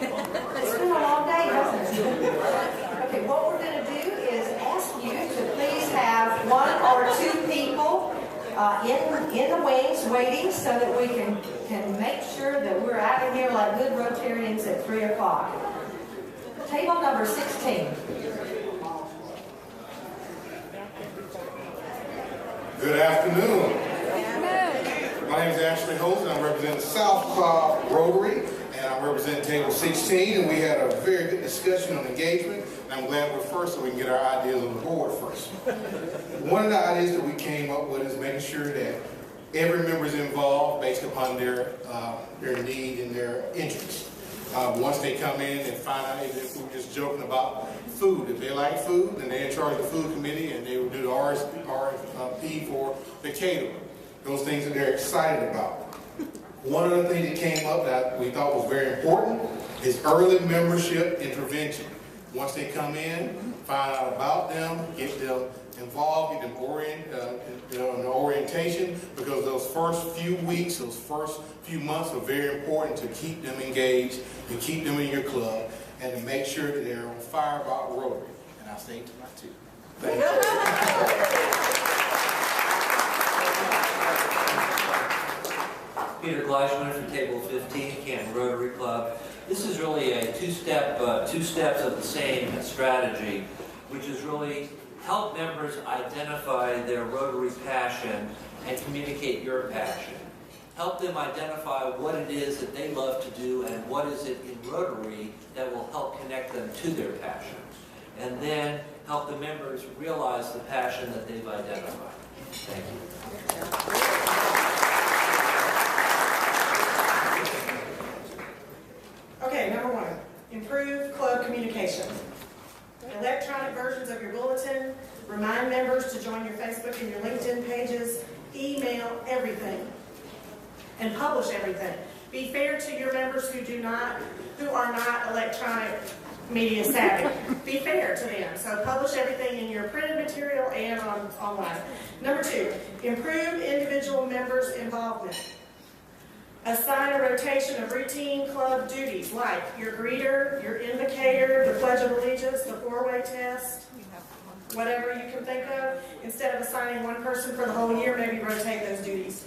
It's been a long day, hasn't it? Okay, what we're going to do is ask you to please have one or two people in the wings waiting so that we can make sure that we're out of here like good Rotarians at 3 o'clock. Table number 16. Good afternoon. My name is Ashley Holt, and I represent South Cobb Rotary, and I represent table 16, and we had a very good discussion on engagement, and I'm glad we're first so we can get our ideas on the board first. One of the ideas that we came up with is making sure that every member is involved based upon their need and their interest. Once they come in and find out, if we're just joking about food, if they like food, then they're in charge of the food committee, and they will do the RFP for the caterer. Those things that they're excited about. One of the things that came up that we thought was very important is early membership intervention. Once they come in, find out about them, get them involved, get them in orientation, because those first few weeks, those first few months are very important to keep them engaged and keep them in your club and to make sure that they're on fire about Rotary. And I say to my two. Thank you. Peter Gleichman from Table 15, Canton Rotary Club. This is really a two steps of the same strategy, which is really help members identify their Rotary passion and communicate your passion. Help them identify what it is that they love to do and what is it in Rotary that will help connect them to their passion. And then help the members realize the passion that they've identified. Thank you. Okay, number one, improve club communication. Electronic versions of your bulletin, remind members to join your Facebook and your LinkedIn pages, email everything, and publish everything. Be fair to your members who are not electronic media savvy. Be fair to them. So publish everything in your printed material and online. Number two, improve individual members' involvement. Assign a rotation of routine club duties like your greeter, your invocator, the Pledge of Allegiance, the four-way test, whatever you can think of. Instead of assigning one person for the whole year, maybe rotate those duties.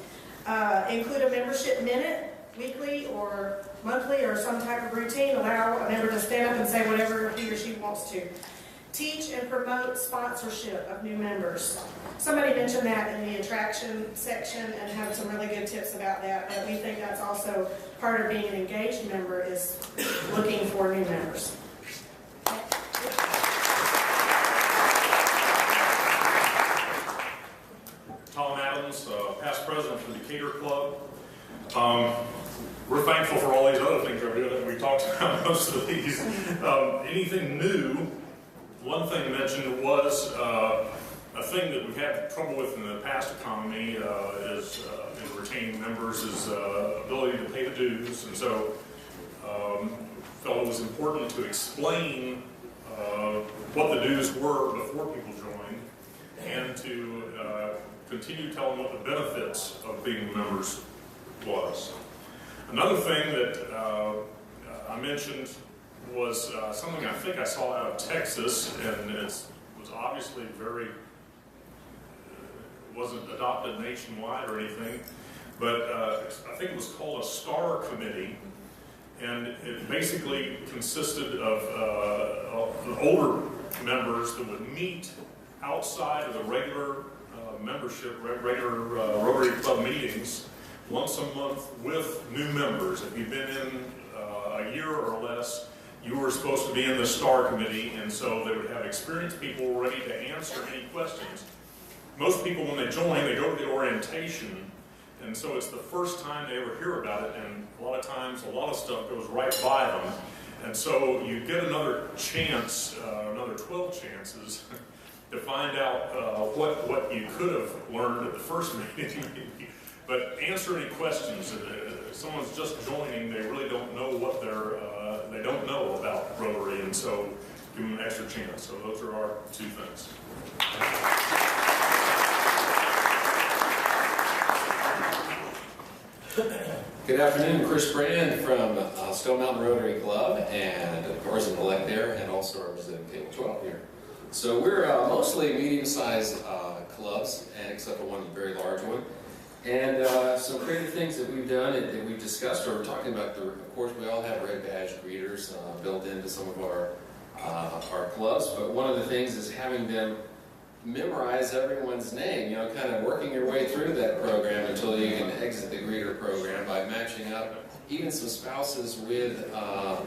Include a membership minute, weekly or monthly or some type of routine. Allow a member to stand up and say whatever he or she wants to. Teach and promote sponsorship of new members. Somebody mentioned that in the attraction section and had some really good tips about that, but we think that's also part of being an engaged member is looking for new members. Tom Adams, past president for the Decatur Club. We're thankful for all these other things we're doing. We talked about most of these. Anything new? One thing mentioned was a thing that we've had trouble with in the past economy is in retaining members is ability to pay the dues, and so felt it was important to explain what the dues were before people joined, and to continue telling what the benefits of being members was. Another thing that I mentioned was something I think I saw out of Texas, and it was obviously very, wasn't adopted nationwide or anything, but I think it was called a STAR committee, and it basically consisted of older members that would meet outside of the regular membership, regular Rotary Club meetings once a month with new members. If you've been in a year or less, you were supposed to be in the STAR committee, and so they would have experienced people ready to answer any questions. Most people, when they join, they go to the orientation, and so it's the first time they ever hear about it, and a lot of times a lot of stuff goes right by them, and so you get another chance, another 12 chances to find out what you could have learned at the first meeting. But answer any questions. If someone's just joining, they really don't know what they don't know about Rotary, and so give them an extra chance. So those are our two things. Good afternoon, Chris Brand from Stone Mountain Rotary Club, and of course an elect there, and also representing Table 12 here. So we're mostly medium-sized clubs, and except for one very large one. And some creative things that we've done and that we've discussed, or we're talking about, of course we all have red badge greeters built into some of our clubs, but one of the things is having them memorize everyone's name, you know, kind of working your way through that program until you can exit the greeter program by matching up even some spouses with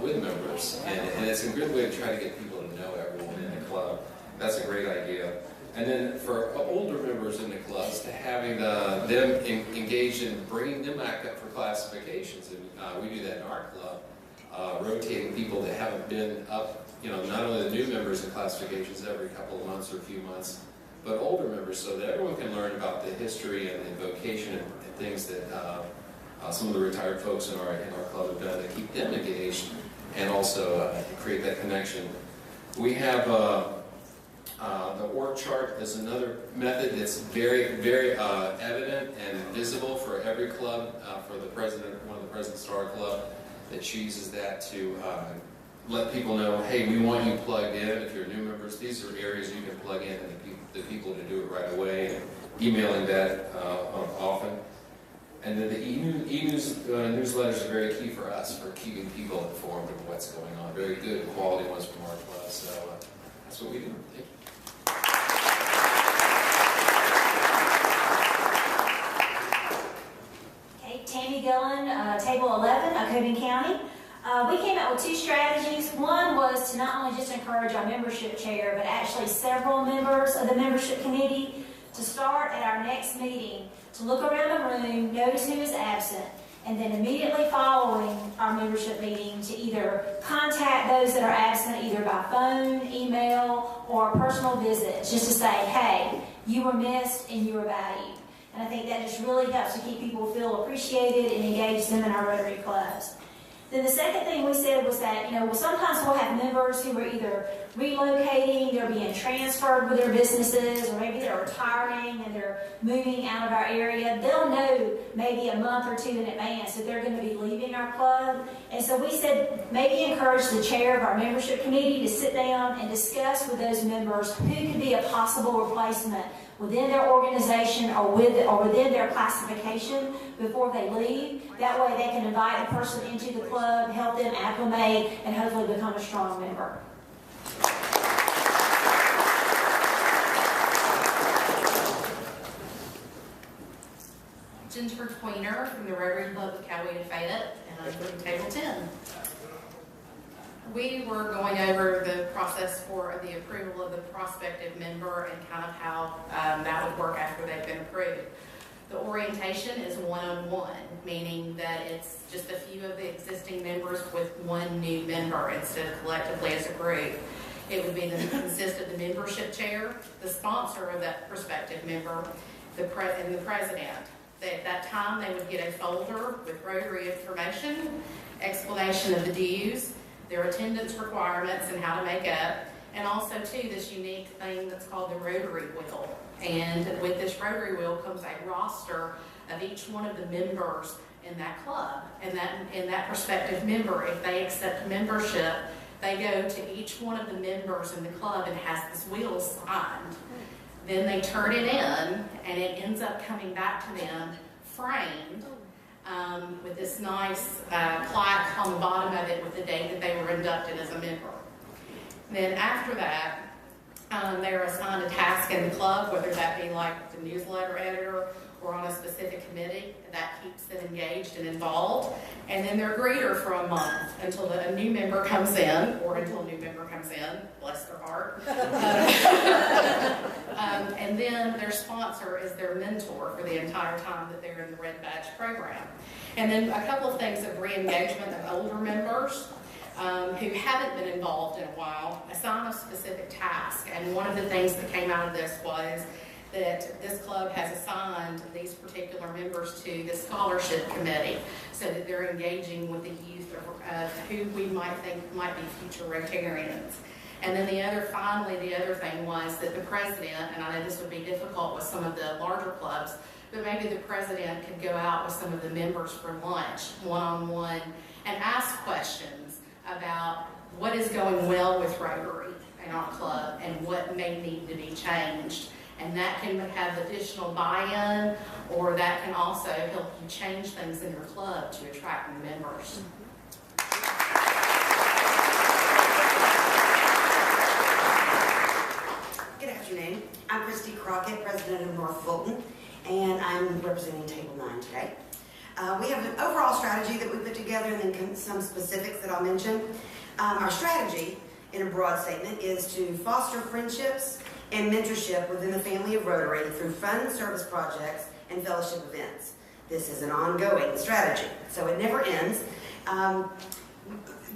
members. And it's a good way to try to get people to know everyone in the club. That's a great idea. And then for older members in the clubs, to having them engaged in bringing them back up for classifications. And we do that in our club, rotating people that haven't been up, you know, not only the new members in classifications every couple of months or a few months, but older members, so that everyone can learn about the history and vocation and things that some of the retired folks in our club have done to keep them engaged and also create that connection. We have the org chart is another method that's very, very evident and visible for every club, for the president, one of the presidents of our club, that she uses that to let people know, hey, we want you plugged in. If you're new members, these are areas you can plug in and the people to do it right away, and emailing that often. And then the newsletters are very key for us for keeping people informed of what's going on. Very good quality ones from our club, so that's what we do. Thank you. Tammy Gillen, Table 11, Cotton County. We came out with two strategies. One was to not only just encourage our membership chair, but actually several members of the membership committee to start at our next meeting to look around the room, notice who is absent, and then immediately following our membership meeting to either contact those that are absent either by phone, email, or personal visits, just to say, hey, you were missed and you were valued. And I think that just really helps to keep people feel appreciated and engage them in our Rotary clubs. Then the second thing we said was that, you know, sometimes we'll have members who are either relocating, they're being transferred with their businesses, or maybe they're retiring and they're moving out of our area. They'll know maybe a month or two in advance that they're going to be leaving our club. And so we said maybe encourage the chair of our membership committee to sit down and discuss with those members who could be a possible replacement within their organization or within their classification before they leave. That way they can invite the person into the club, help them acclimate, and hopefully become a strong member. Jennifer Tweener from the Rotary Club of Coweta Fayette, and I'm from Table 10. We were going over the process for the approval of the prospective member and kind of how that would work after they've been approved. The orientation is one-on-one, meaning that it's just a few of the existing members with one new member instead of collectively as a group. It would consist of the membership chair, the sponsor of that prospective member, and the president. At that time, they would get a folder with Rotary information, explanation of the dues, their attendance requirements and how to make up, and also too this unique thing that's called the Rotary Wheel. And with this Rotary Wheel comes a roster of each one of the members in that club. And that prospective member, if they accept membership, they go to each one of the members in the club and has this wheel signed. Then they turn it in, and it ends up coming back to them framed with this nice plaque on the bottom of it with the date that they were inducted as a member. Then after that, they're assigned a task in the club, whether that be like the newsletter editor or on a specific committee. That keeps them engaged and involved. And then they're greeter for a month until a new member comes in, or until a new member comes in, bless their heart. And then their sponsor is their mentor for the entire time that they're in the Red Badge program. And then a couple of things of re-engagement of older members who haven't been involved in a while, assign a specific task. And one of the things that came out of this was that this club has assigned these particular members to the scholarship committee so that they're engaging with the youth of who we might think might be future Rotarians. And then the other thing was that the president, and I know this would be difficult with some of the larger clubs, but maybe the president could go out with some of the members for lunch, one-on-one, and ask questions about what is going well with Rotary and our club and what may need to be changed. And that can have additional buy-in, or that can also help you change things in your club to attract new members. Good afternoon. I'm Christy Crockett, president of North Fulton, and I'm representing Table 9 today. We have an overall strategy that we put together and then some specifics that I'll mention. Our strategy, in a broad statement, is to foster friendships and mentorship within the family of Rotary through fun service projects and fellowship events. This is an ongoing strategy, so it never ends.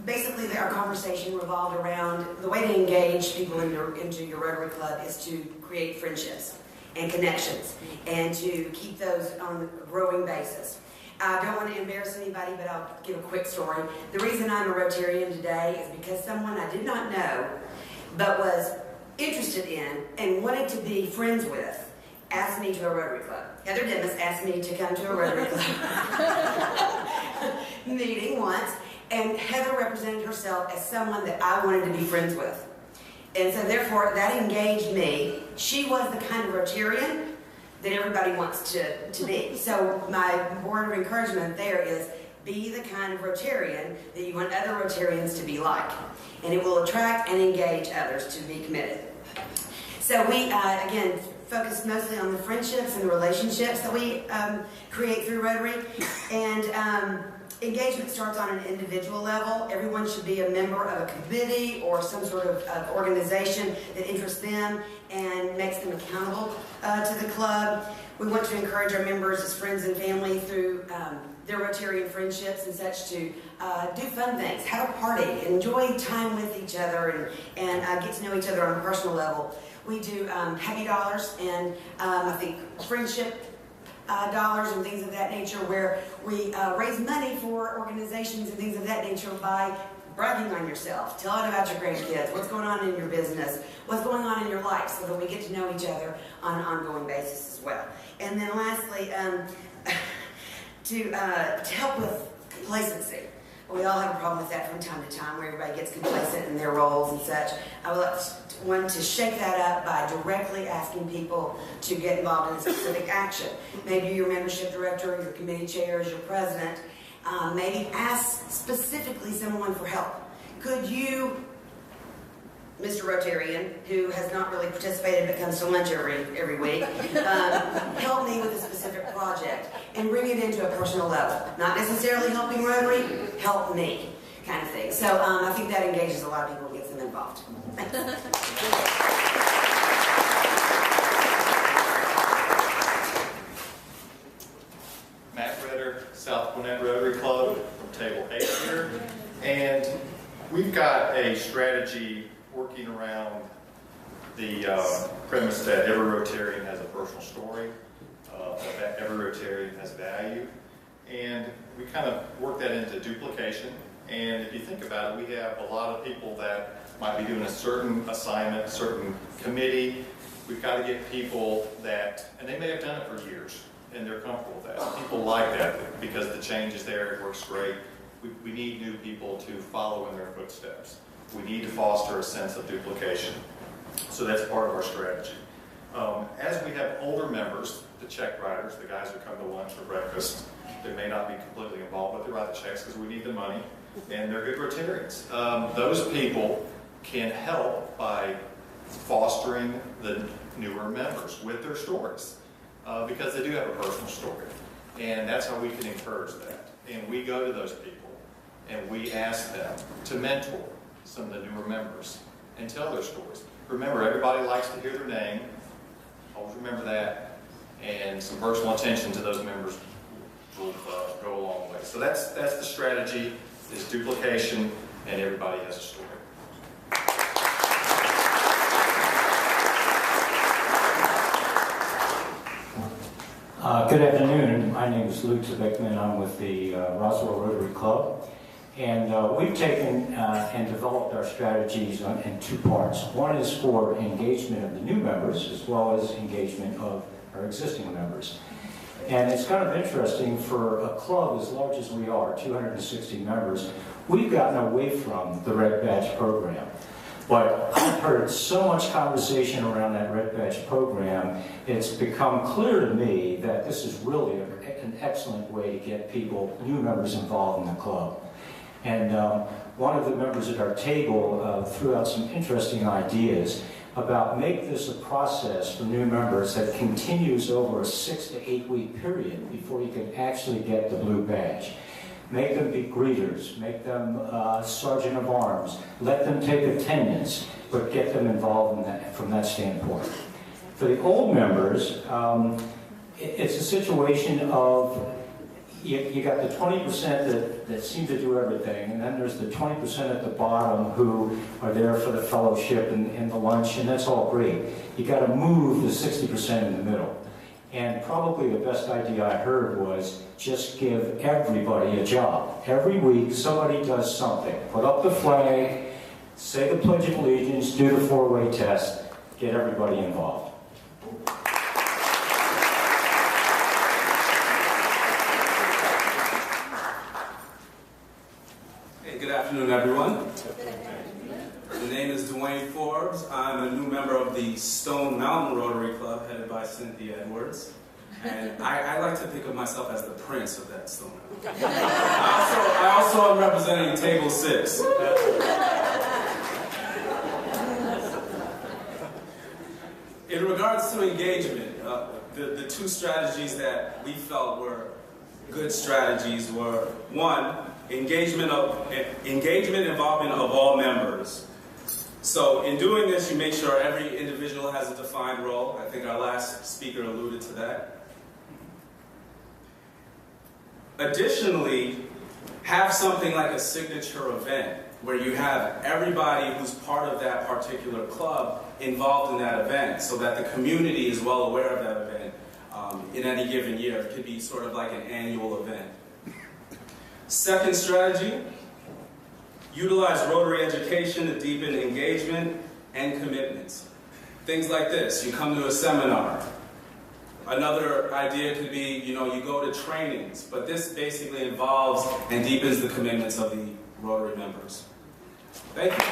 Basically, our conversation revolved around the way to engage people into your Rotary Club is to create friendships and connections and to keep those on a growing basis. I don't want to embarrass anybody, but I'll give a quick story. The reason I'm a Rotarian today is because someone I did not know, but was interested in and wanted to be friends with, asked me to a Rotary Club. Heather Demas asked me to come to a Rotary Club meeting once, and Heather represented herself as someone that I wanted to be friends with. And so therefore, that engaged me. She was the kind of Rotarian that everybody wants to be. So my word of encouragement there is, be the kind of Rotarian that you want other Rotarians to be like. And it will attract and engage others to be committed. So we, again, focus mostly on the friendships and the relationships that we create through Rotary. And engagement starts on an individual level. Everyone should be a member of a committee or some sort of organization that interests them and makes them accountable to the club. We want to encourage our members as friends and family through their Rotarian friendships and such to do fun things, have a party, enjoy time with each other, and get to know each other on a personal level. We do happy dollars and I think friendship dollars and things of that nature, where we raise money for organizations and things of that nature by bragging on yourself, telling about your grandkids, what's going on in your business, what's going on in your life, so that we get to know each other on an ongoing basis as well. And then lastly, to help with complacency. We all have a problem with that from time to time, where everybody gets complacent in their roles and such. I would want to shake that up by directly asking people to get involved in a specific action. Maybe your membership director, your committee chairs, your president, maybe ask specifically someone for help. Could you, Mr. Rotarian, who has not really participated but comes to lunch every week, help me with a specific project and bring it into a personal level. Not necessarily helping Rotary, help me kind of thing. So I think that engages a lot of people and gets them involved. Thanks. Matt Ritter, South Gwinnett Rotary Club from Table 8 here. And we've got a strategy working around the premise that every Rotarian has a personal story, that every Rotarian has value. And we kind of work that into duplication. And if you think about it, we have a lot of people that might be doing a certain assignment, certain committee. We've got to get people that, and they may have done it for years, and they're comfortable with that. People like that because the change is there, it works great. We need new people to follow in their footsteps. We need to foster a sense of duplication. So that's part of our strategy. As we have older members, the check writers, the guys who come to lunch or breakfast, they may not be completely involved, but they write the checks because we need the money, and they're good Rotarians. Those people can help by fostering the newer members with their stories, because they do have a personal story, and that's how we can encourage that. And we go to those people, and we ask them to mentor some of the newer members and tell their stories. Remember, everybody likes to hear their name. Always remember that. And some personal attention to those members will go a long way. So that's the strategy, is duplication, and everybody has a story. Good afternoon. My name is Luke Beckman. I'm with the Roswell Rotary Club. And we've taken and developed our strategies in two parts. One is for engagement of the new members, as well as engagement of our existing members. And it's kind of interesting for a club as large as we are, 260 members, we've gotten away from the Red Badge program. But I've heard so much conversation around that Red Badge program, it's become clear to me that this is really an excellent way to get people, new members involved in the club. And one of the members at our table threw out some interesting ideas about make this a process for new members that continues over a 6 to 8 week period before you can actually get the blue badge. Make them be greeters, make them sergeant of arms, let them take attendance, but get them involved in that, from that standpoint. For the old members, it's a situation of you got the 20% that seem to do everything, and then there's the 20% at the bottom who are there for the fellowship and the lunch, and that's all great. You got to move the 60% in the middle. And probably the best idea I heard was just give everybody a job. Every week, somebody does something. Put up the flag, say the Pledge of Allegiance, do the 4-way test, get everybody involved. Hey, good afternoon, everyone. The name is Dwayne Forbes. I'm a new member of the Stone Mountain Rotary Club, headed by Cynthia Edwards. And I like to think of myself as the prince of that Stone Mountain. I also am representing Table 6. In regards to engagement, the two strategies that we felt were good strategies were, one, engagement involvement of all members. So in doing this, you make sure every individual has a defined role. I think our last speaker alluded to that. Additionally, have something like a signature event where you have everybody who's part of that particular club involved in that event so that the community is well aware of that event in any given year. It could be sort of like an annual event. Second strategy, utilize Rotary education to deepen engagement and commitments. Things like this, you come to a seminar. Another idea could be, you go to trainings, but this basically involves and deepens the commitments of the Rotary members. Thank you.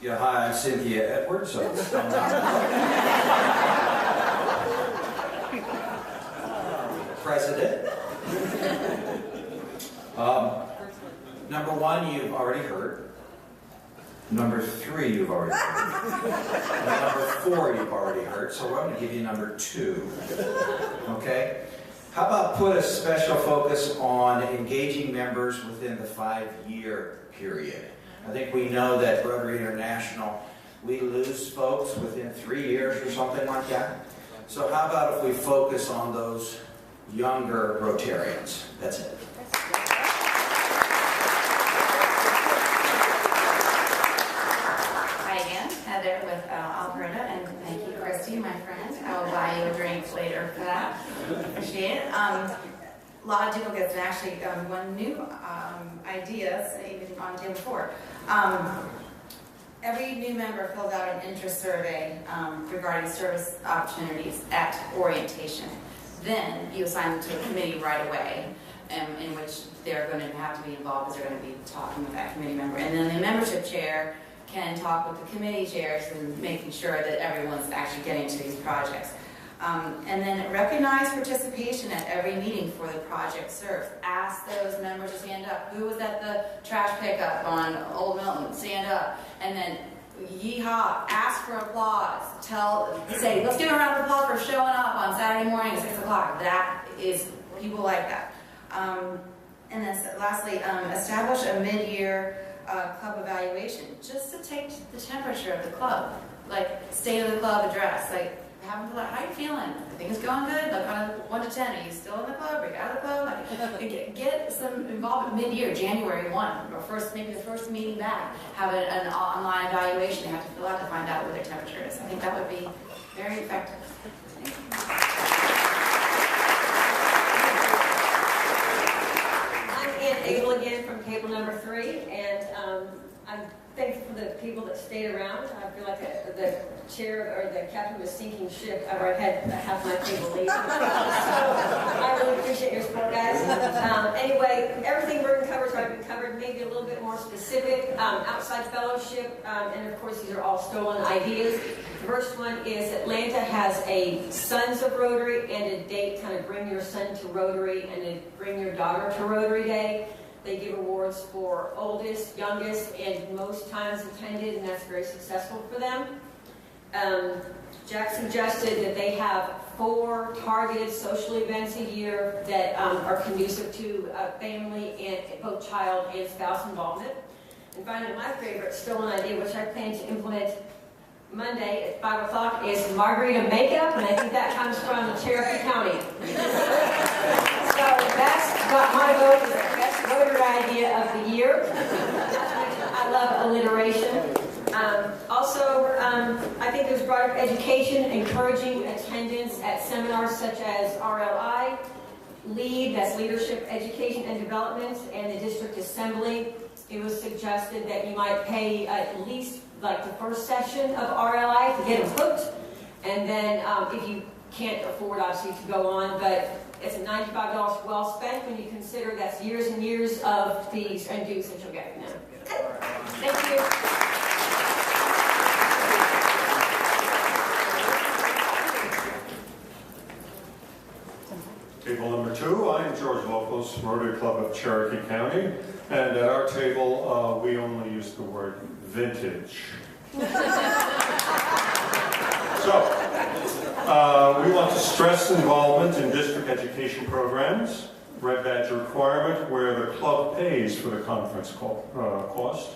Yeah, hi, I'm Cynthia Edwards. President. Number 1, you've already heard. Number 3, you've already heard. And number 4, you've already heard. So we're going to give you number 2. Okay? How about put a special focus on engaging members within the 5-year period? I think we know that Rotary International, we lose folks within 3 years or something like that. So how about if we focus on those younger Rotarians? That's it. Hi again, Heather with Alberta, and thank you, Christy, my friend. I will buy you a drink later for that. Appreciate it. A lot of duplicates, and actually one new idea, even on Table 4. Every new member fills out an interest survey regarding service opportunities at orientation. Then you assign them to a committee right away, in which they're going to have to be involved because they're going to be talking with that committee member. And then the membership chair can talk with the committee chairs and making sure that everyone's actually getting to these projects. And then recognize participation at every meeting for the project served. Ask those members to stand up. Who was at the trash pickup on Old Milton? Stand up. And then yeehaw, ask for applause. Say, let's give a round of applause for showing up on Saturday morning at 6 o'clock. That is, people like that. And then lastly, establish a mid-year club evaluation, just to take the temperature of the club. Like, state of the club address. Like, have them like, how are you feeling? I think it's going good. Like, on a 1 to 10, are you still in the club? Are you out of the club? Like, get some involvement mid-year, January 1, or maybe the first meeting back. Have an online evaluation they have to fill out to find out what their temperature is. I think that would be very effective. Thank you. I'm Ann Abel again from table number 3, and I'm stayed around. I feel like the chair or the captain was sinking ship. I've already had half my table leave. So I really appreciate your support, guys. Anyway, everything Burton covers have been covered, maybe a little bit more specific. Outside fellowship, and of course these are all stolen ideas. The first one is Atlanta has a Sons of Rotary and a date, kind of bring your son to Rotary and a bring your daughter to Rotary Day. They give awards for oldest, youngest, and most times attended, and that's very successful for them. Jack suggested that they have 4 targeted social events a year that are conducive to family and both child and spouse involvement. And finally, my favorite stolen idea, which I plan to implement Monday at 5 o'clock, is margarita makeup, and I think that comes from Cherokee County. So that's got my vote as the best voter idea of the year. I love alliteration. I think there's brought up education, encouraging attendance at seminars such as RLI, LEAD, that's Leadership, Education, and Development, and the District Assembly. It was suggested that you might pay at least like the first session of RLI to get them hooked, and then if you can't afford, obviously, to go on, but it's $95 well spent when you consider that's years and years of fees and dues that you'll get from them. Thank you. Table number 2, I am George Locals, Rotary Club of Cherokee County, and at our table we only use the word vintage. So, we want to stress involvement in district education programs, red badge requirement where the club pays for the conference cost,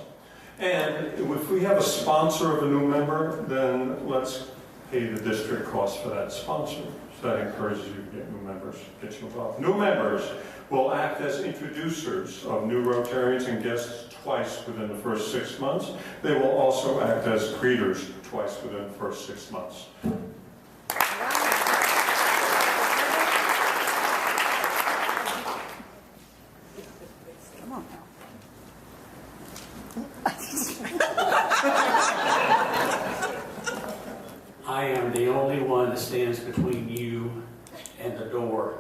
and if we have a sponsor of a new member, then let's pay the district cost for that sponsor. That encourages you to get new members, get you involved. New members will act as introducers of new Rotarians and guests twice within the first 6 months. They will also act as greeters twice within the first 6 months. Come on I am the only one that stands between you and the door.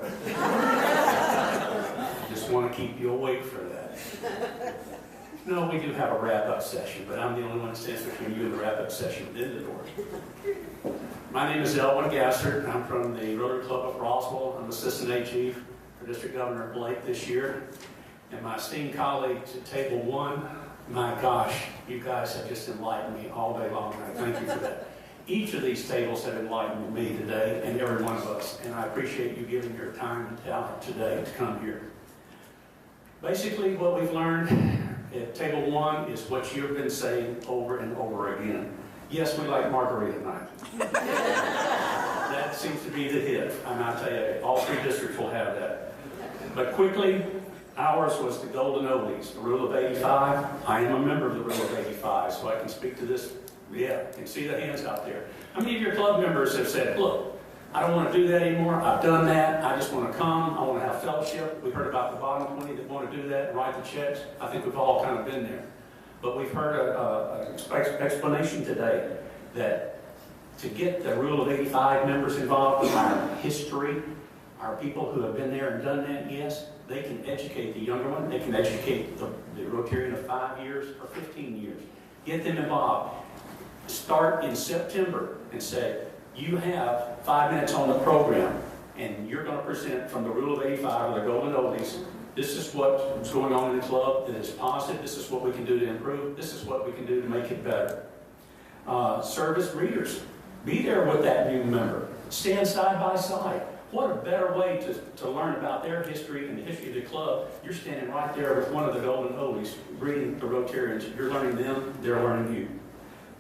Just want to keep you awake for that. No, we do have a wrap-up session, but I'm the only one that stands between you and the wrap-up session within the door. My name is Elwin Gassert. I'm from the Rotary Club of Roswell. I'm Assistant Aide Chief for District Governor Blake this year. And my esteemed colleagues at Table 1, my gosh, you guys have just enlightened me all day long, and I thank you for that. Each of these tables have enlightened me today, and every one of us, and I appreciate you giving your time and talent today to come here. Basically, what we've learned at Table 1 is what you've been saying over and over again. Yes, we like margarita night. That seems to be the hit, and I tell you, all 3 districts will have that. But quickly, ours was the golden oldies, the rule of 85. I am a member of the rule of 85, so I can speak to this. Yeah, you can see the hands out there. How many of your club members have said, look, I don't want to do that anymore. I've done that. I just want to come. I want to have fellowship. We heard about the bottom 20 that want to do that and write the checks. I think we've all kind of been there. But we've heard an explanation today that to get the rule of 85 members involved in our history, our people who have been there and done that, yes, they can educate the younger one. They can educate the Rotarian of 5 years or 15 years. Get them involved. Start in September and say, you have 5 minutes on the program, and you're going to present from the Rule of 85 or the Golden Oldies. This is what's going on in the club that is positive. This is what we can do to improve. This is what we can do to make it better. Service readers. Be there with that new member. Stand side by side. What a better way to learn about their history and the history of the club. You're standing right there with one of the Golden Oldies, reading the Rotarians. You're learning them, they're learning you.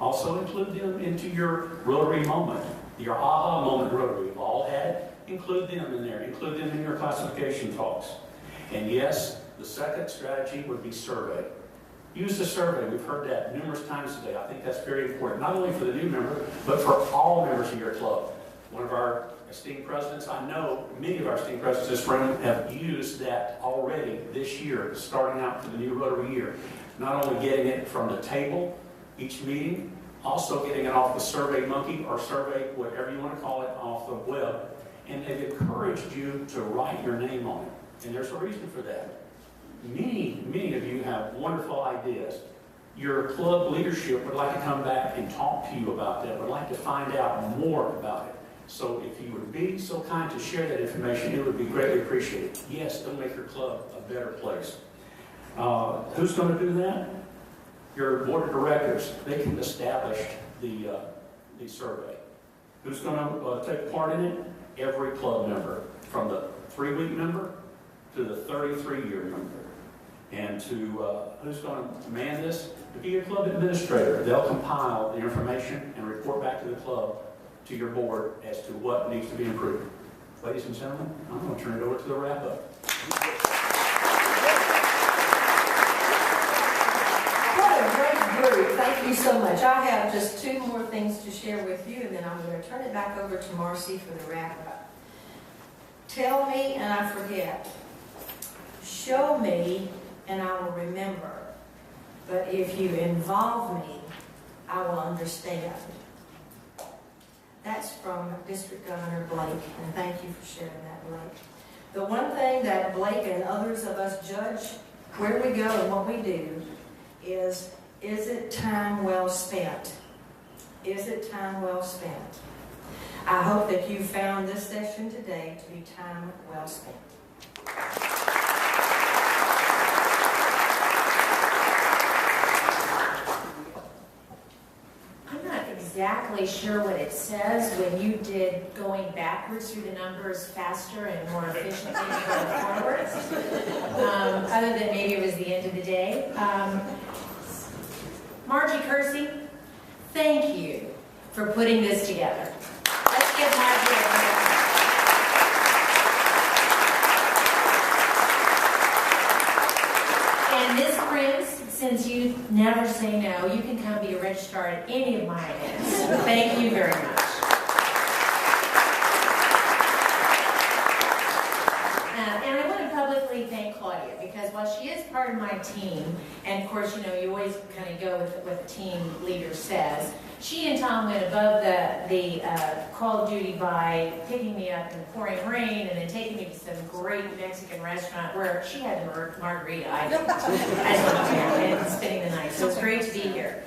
Also include them into your Rotary moment, your aha moment Rotary. We've all had. Include them in there. Include them in your classification talks. And yes, the second strategy would be survey. Use the survey. We've heard that numerous times today. I think that's very important, not only for the new member, but for all members of your club. One of our esteemed presidents, I know many of our esteemed presidents this room have used that already this year, starting out for the new Rotary year. Not only getting it from the table, each meeting, also getting it off the Survey Monkey or Survey, whatever you want to call it, off the web. And they've encouraged you to write your name on it. And there's a reason for that. Many of you have wonderful ideas. Your club leadership would like to come back and talk to you about that, would like to find out more about it. So if you would be so kind to share that information, it would be greatly appreciated. Yes, it'll make your club a better place. Who's going to do that? Your board of directors. They can establish the survey. Who's going to take part in it? Every club member, from the 3-week member to the 33-year member. And to who's going to man this? To be your club administrator. They'll compile the information and report back to the club, to your board, as to what needs to be improved. Ladies and gentlemen, I'm going to turn it over to the wrap-up. What a great group. Thank you so much. I have just 2 more things to share with you, and then I'm going to turn it back over to Marcy for the wrap-up. Tell me and I forget. Show me and I will remember. But if you involve me, I will understand. That's from District Governor Blake, and thank you for sharing that, Blake. The one thing that Blake and others of us judge where we go and what we do is it time well spent? Is it time well spent? I hope that you found this session today to be time well spent. Exactly sure what it says when you did going backwards through the numbers faster and more efficiently than going forwards. Other than maybe it was the end of the day. Margie Kersey, thank you for putting this together. Let's give Margie a hand. And Ms. Prince, since you never say no, you can come be a registrar at any of my events. Thank you very much. And I want to publicly thank Claudia, because while she is part of my team, and of course, you know, you always kind of go with what the team leader says, she and Tom went above the call of duty by picking me up in the pouring rain and then taking me to some great Mexican restaurant where she had the margarita. I wasn't there and spending the night, so it's great to be here.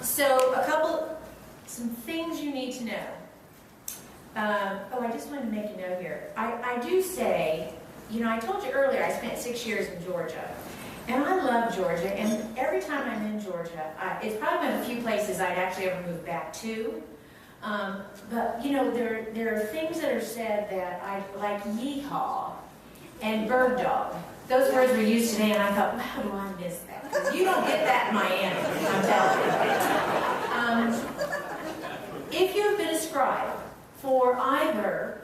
So some things you need to know. I just wanted to make a note here. I do say, you know, I told you earlier I spent 6 years in Georgia. And I love Georgia, and every time I'm in Georgia, it's probably one of the few places I'd actually ever move back to. But, you know, there are things that are said that I like, yeehaw and bird dog. Those words were used today, and I thought, how do I miss that? Because you don't get that in Miami, I'm telling you. If you have been a scribe for either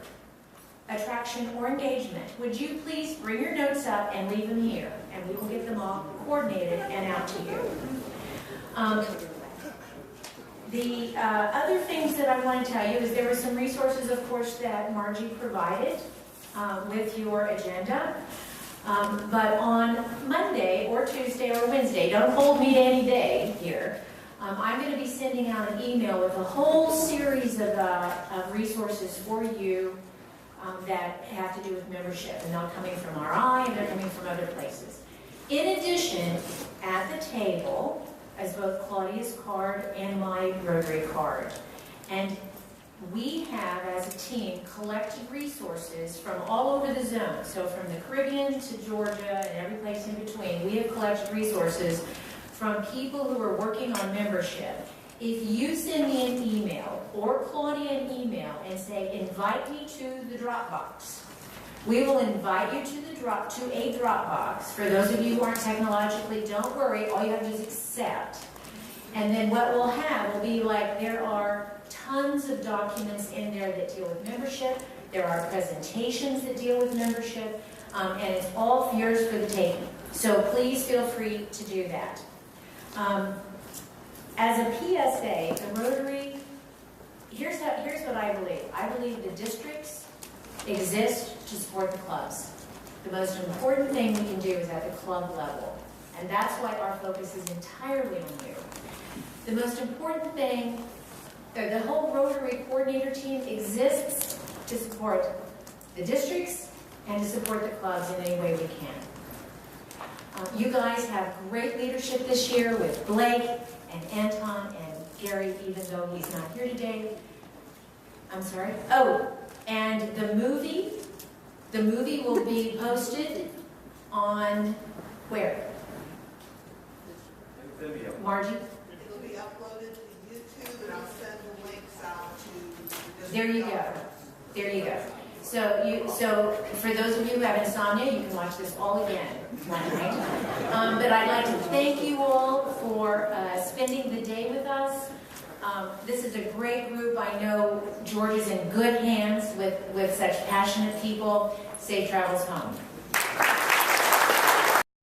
attraction or engagement, would you please bring your notes up and leave them here, and we will get them all coordinated and out to you. The other things that I want to tell you is there were some resources, of course, that Margie provided with your agenda. But on Monday or Tuesday or Wednesday, don't hold me to any day here, I'm going to be sending out an email with a whole series of resources for you that have to do with membership, and they're coming from RI and they're coming from other places. In addition, at the table is both Claudia's card and my Rotary card. And we have, as a team, collected resources from all over the zone. So from the Caribbean to Georgia and every place in between, we have collected resources from people who are working on membership. If you send me an email or Claudia an email and say, invite me to the Dropbox, we will invite you to a Dropbox. For those of you who aren't technologically, don't worry, all you have to do is accept. And then what we'll have will be like, there are tons of documents in there that deal with membership. There are presentations that deal with membership, and it's all yours for the taking. So please feel free to do that. As a PSA, the Rotary, here's what I believe. I believe the districts exist to support the clubs. The most important thing we can do is at the club level. And that's why our focus is entirely on you. The most important thing, or the whole Rotary coordinator team exists to support the districts and to support the clubs in any way we can. You guys have great leadership this year with Blake and Anton and Gary, even though he's not here today. I'm sorry. Oh, and the movie will be posted on where? Vimeo. Margie? It'll be uploaded to YouTube, and I'll send the links out to. There you go. There you go. So for those of you who have insomnia, you can watch this all again one night. But I'd like to thank you all for spending the day with us. This is a great group. I know George is in good hands with such passionate people. Safe travels home.